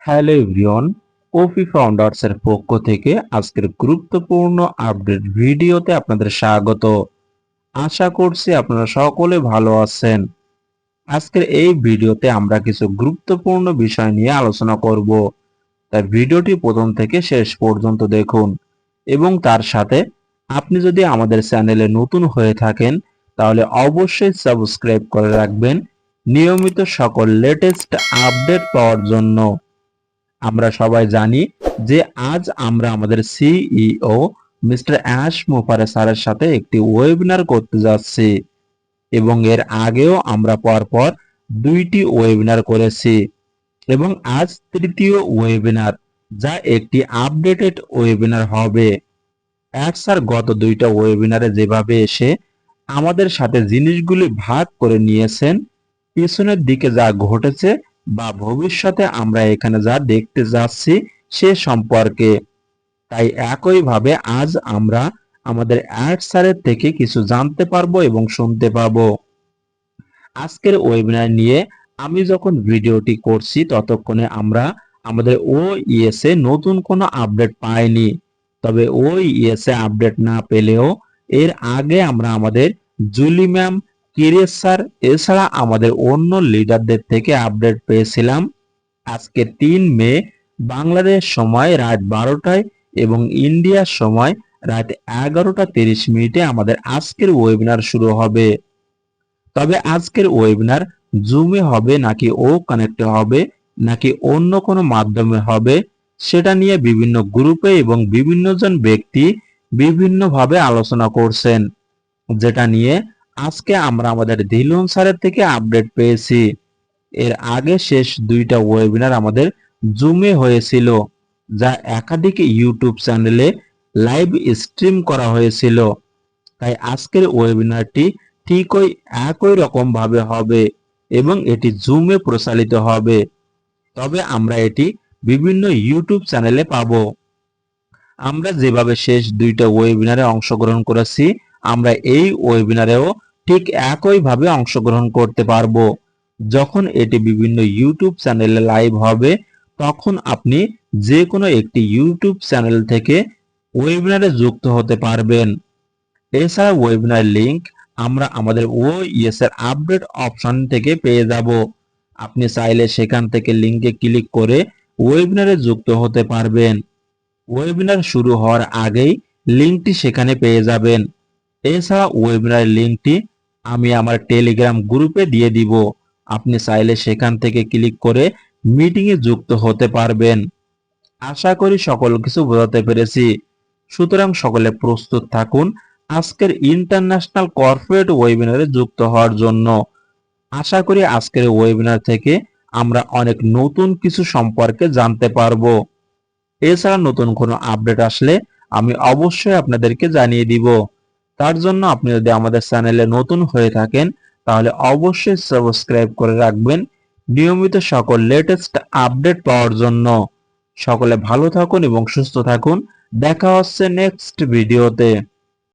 Hello everyone, coffee founders এর পক্ষ থেকে আজকের গুরুত্বপূর্ণ আপডেট ভিডিওতে আপনাদের স্বাগত। আশা করছি আপনারা সকলে ভালো আছেন। আজকের এই ভিডিওতে আমরা কিছু গুরুত্বপূর্ণ বিষয় নিয়ে আলোচনা করব, তাই ভিডিওটি প্রথম থেকে শেষ পর্যন্ত দেখুন এবং তার সাথে আপনি যদি আমাদের চ্যানেলে নতুন হয়ে থাকেন তাহলে অবশ্যই সাবস্ক্রাইব করে রাখবেন নিয়মিত সকল লেটেস্ট আপডেট পাওয়ার জন্য। আমরা সবাই জানি যে আজ আমরা আমাদের সিইও মিস্টার অ্যাশ মুফারে স্যারের সাথে একটি ওয়েবিনার করতে যাচ্ছি এবং এর আগেও আমরা পরপর দুইটি ওয়েবিনার করেছি এবং আজ তৃতীয় ওয়েবিনার, যা একটি আপডেটেড ওয়েবিনার হবে। অ্যাশ স্যার গত দুইটা ওয়েবিনারে যেভাবে এসে আমাদের সাথে জিনিসগুলি ভাগ করে নিয়েছেন, পিছনের দিকে যা ঘটেছে বা ভবিষ্যতে আমরা এখানে যা দেখতে যাচ্ছি সে সম্পর্কে, তাই একইভাবে আজ আমরা আমাদের অ্যাড স্যারের থেকে কিছু জানতে পারবো এবং শুনতে পাবো। আজকের ওয়েবিনার নিয়ে আমি যখন ভিডিওটি করছি ততক্ষণে আমরা আমাদের ওইএস এ নতুন কোনো আপডেট পাইনি। তবে ওইএস এ আপডেট না পেলেও এর আগে আমরা আমাদের জুলি ম্যাম, কিরেশ স্যার এছাড়া আমাদের অন্য লিডারদের থেকে আপডেট পেয়েছিলাম। আজকে ৩ মে বাংলাদেশ সময় রাত 12টায় এবং ইন্ডিয়ার সময় রাত 11টা 30 মিনিটে আমাদের আজকের ওয়েবিনার শুরু হবে। তবে আজকের ওয়েবিনার জুমে হবে নাকি ও কানেক্টে হবে নাকি অন্য কোনো মাধ্যমে হবে, সেটা নিয়ে বিভিন্ন গ্রুপে এবং বিভিন্ন জন ব্যক্তি বিভিন্নভাবে আলোচনা করছেন, যেটা নিয়ে আজকে আমরা আমাদের ধিলন স্যারের থেকে আপডেট পেয়েছি। এর আগে শেষ দুইটা ওয়েবিনার আমাদের জুমে হয়েছিল, যা একাধিক ইউটিউব চ্যানেলে লাইভ স্ট্রিম করা হয়েছিল। তাই আজকের ওয়েবিনারটি ঠিকই একই রকম ভাবে হবে এবং এটি জুমে প্রচারিত হবে। তবে আমরা এটি বিভিন্ন ইউটিউব চ্যানেলে পাবো। আমরা যেভাবে শেষ দুইটা ওয়েবিনারে অংশগ্রহণ করেছি, আমরা এই ওয়েবিনারেও ঠিক একইভাবে অংশগ্রহণ করতে পারবো। যখন এটি বিভিন্ন ইউটিউব চ্যানেলে লাইভ হবে তখন আপনি যে কোনো একটি ইউটিউব চ্যানেল থেকে ওয়েবিনারে যুক্ত হতে পারবেন। এছাড়া ওয়েবিনার লিংক আমরা আমাদের ওইএস এর আপডেট অপশন থেকে পেয়ে যাব। আপনি চাইলে সেখান থেকে লিংকে ক্লিক করে ওয়েবিনারে যুক্ত হতে পারবেন। ওয়েবিনার শুরু হওয়ার আগেই লিংকটি সেখানে পেয়ে যাবেন। এছাড়া ওয়েবিনার লিংকটি আমি আমার টেলিগ্রাম গ্রুপে দিয়ে দিব। আপনি চাইলে সেখান থেকে ক্লিক করে মিটিংয়ে যুক্ত হতে পারবেন। আশা করি সকল কিছু বোঝাতে পেরেছি। সুতরাং সকলে প্রস্তুত থাকুন আজকের ইন্টারন্যাশনাল কর্পোরেট ওয়েবিনারে যুক্ত হওয়ার জন্য। আশা করি আজকের ওয়েবিনার থেকে আমরা অনেক নতুন কিছু সম্পর্কে জানতে পারবো। এছাড়া নতুন কোনো আপডেট আসলে আমি অবশ্যই আপনাদেরকে জানিয়ে দিব। তার জন্য আপনি যদি আমাদের চ্যানেলে নতুন হয়ে থাকেন তাহলে অবশ্যই সাবস্ক্রাইব করে রাখবেন নিয়মিত সকল লেটেস্ট আপডেট পাওয়ার জন্য। সকলে ভালো থাকুন এবং সুস্থ থাকুন। দেখা হচ্ছে নেক্সট ভিডিওতে।